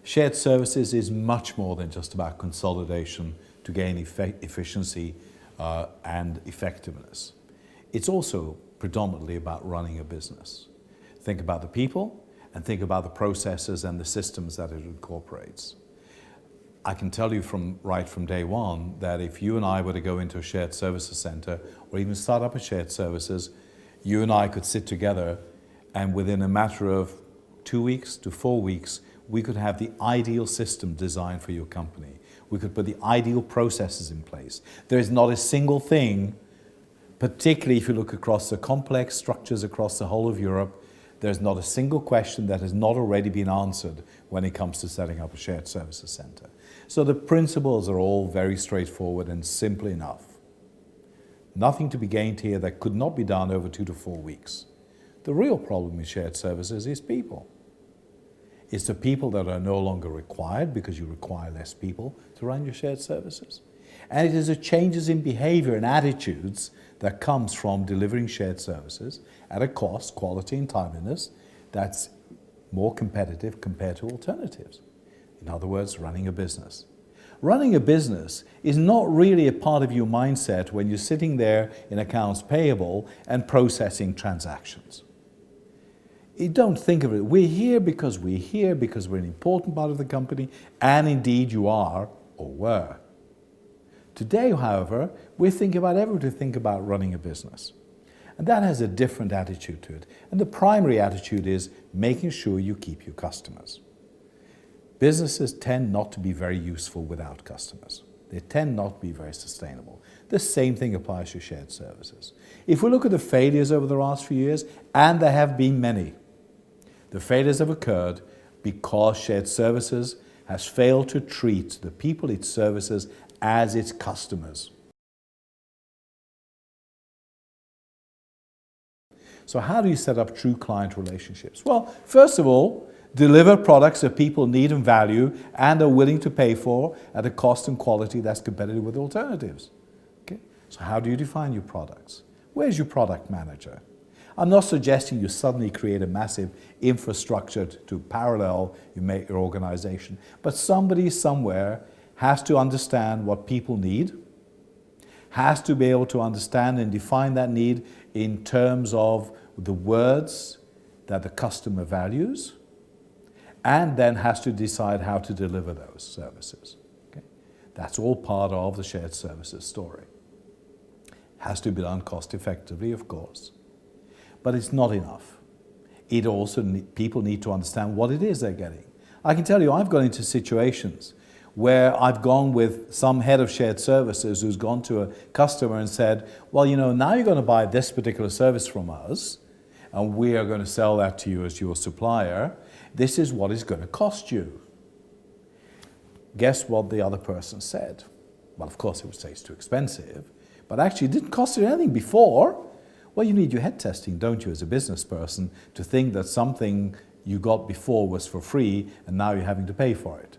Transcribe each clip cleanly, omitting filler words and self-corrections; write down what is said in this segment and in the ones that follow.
Shared services is much more than just about consolidation to gain efficiency and effectiveness. It's also predominantly about running a business. Think about the people and think about the processes and the systems that it incorporates. I can tell you right from day one that if you and I were to go into a shared services center or even start up a shared services, you and I could sit together and within a matter of 2 weeks to 4 weeks, we could have the ideal system designed for your company. We could put the ideal processes in place. There is not a single thing, particularly if you look across the complex structures across the whole of Europe, there's not a single question that has not already been answered when it comes to setting up a shared services center. So the principles are all very straightforward and simple enough. Nothing to be gained here that could not be done over 2 to 4 weeks. The real problem in shared services is people. It's the people that are no longer required because you require less people to run your shared services. And it is the changes in behavior and attitudes that comes from delivering shared services at a cost, quality and timeliness that's more competitive compared to alternatives. In other words, running a business. Running a business is not really a part of your mindset when you're sitting there in accounts payable and processing transactions. You don't think of it, we're here because we're an important part of the company, and indeed you are, or were. Today, however, we're thinking about running a business. And that has a different attitude to it. And the primary attitude is making sure you keep your customers. Businesses tend not to be very useful without customers. They tend not to be very sustainable. The same thing applies to shared services. If we look at the failures over the last few years, and there have been many, the failures have occurred because shared services has failed to treat the people it services as its customers. So how do you set up true client relationships? Well, first of all, deliver products that people need and value and are willing to pay for at a cost and quality that's competitive with alternatives. Okay? So how do you define your products? Where's your product manager? I'm not suggesting you suddenly create a massive infrastructure to parallel your organization, but somebody somewhere has to understand what people need, has to be able to understand and define that need in terms of the words that the customer values, and then has to decide how to deliver those services. Okay? That's all part of the shared services story. Has to be done cost effectively, of course. But it's not enough. It also, people need to understand what it is they're getting. I can tell you, I've gone into situations where I've gone with some head of shared services who's gone to a customer and said, well, you know, now you're going to buy this particular service from us, and we are going to sell that to you as your supplier. This is what it's going to cost you. Guess what the other person said? Well, of course, it would say it's too expensive, but actually it didn't cost you anything before. Well, you need your head testing, don't you, as a business person, to think that something you got before was for free and now you're having to pay for it.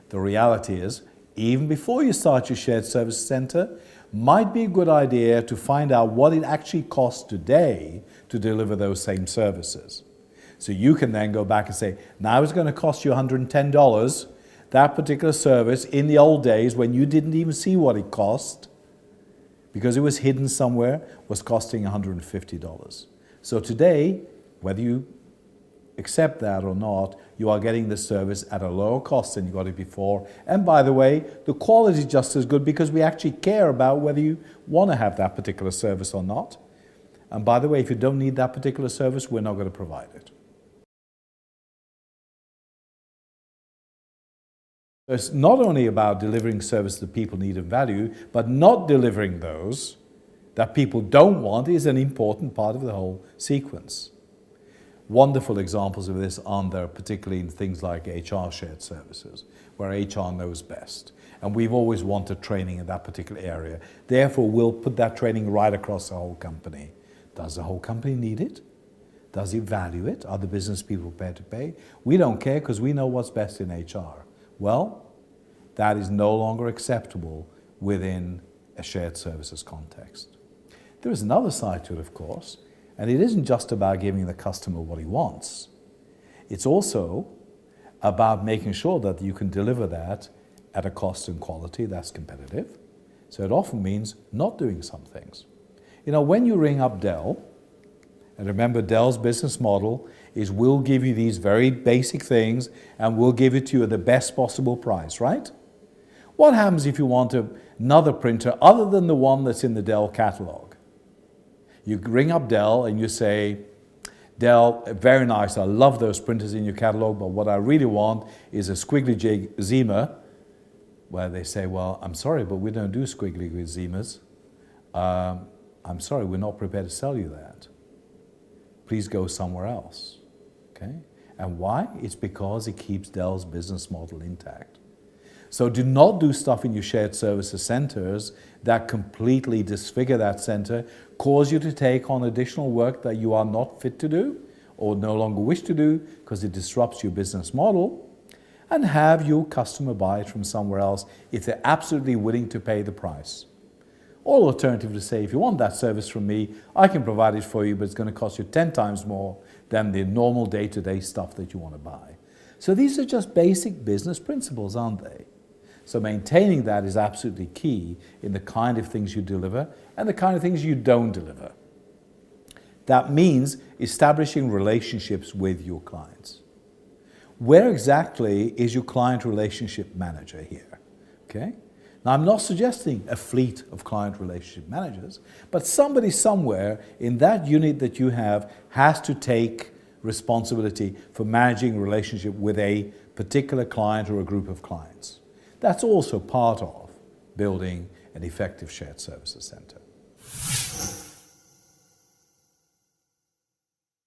The reality is, even before you start your shared service center, might be a good idea to find out what it actually costs today to deliver those same services. So you can then go back and say, now it's going to cost you $110, that particular service in the old days when you didn't even see what it cost, because it was hidden somewhere, was costing $150. So today, whether you accept that or not, you are getting the service at a lower cost than you got it before. And by the way, the quality is just as good because we actually care about whether you want to have that particular service or not. And by the way, if you don't need that particular service, we're not going to provide it. It's not only about delivering service that people need and value, but not delivering those that people don't want is an important part of the whole sequence. Wonderful examples of this aren't there, particularly in things like HR shared services, where HR knows best. And we've always wanted training in that particular area. Therefore, we'll put that training right across the whole company. Does the whole company need it? Does it value it? Are the business people prepared to pay? We don't care because we know what's best in HR. Well, that is no longer acceptable within a shared services context. There is another side to it, of course, and it isn't just about giving the customer what he wants. It's also about making sure that you can deliver that at a cost and quality that's competitive. So it often means not doing some things. You know, when you ring up Dell, and remember Dell's business model is we'll give you these very basic things and we'll give it to you at the best possible price, right? What happens if you want another printer other than the one that's in the Dell catalog? You ring up Dell and you say, Dell, very nice, I love those printers in your catalog, but what I really want is a squiggly jig Zima, where they say, well, I'm sorry, but we don't do squiggly Zimas. I'm sorry, we're not prepared to sell you that. Please go somewhere else, okay? And why? It's because it keeps Dell's business model intact. So do not do stuff in your shared services centers that completely disfigure that center, cause you to take on additional work that you are not fit to do or no longer wish to do because it disrupts your business model, and have your customer buy it from somewhere else if they're absolutely willing to pay the price. Or alternatively say, if you want that service from me, I can provide it for you, but it's going to cost you 10 times more than the normal day-to-day stuff that you want to buy. So these are just basic business principles, aren't they? So maintaining that is absolutely key in the kind of things you deliver and the kind of things you don't deliver. That means establishing relationships with your clients. Where exactly is your client relationship manager here? Okay? Now, I'm not suggesting a fleet of client relationship managers, but somebody somewhere in that unit that you have has to take responsibility for managing a relationship with a particular client or a group of clients. That's also part of building an effective shared services center.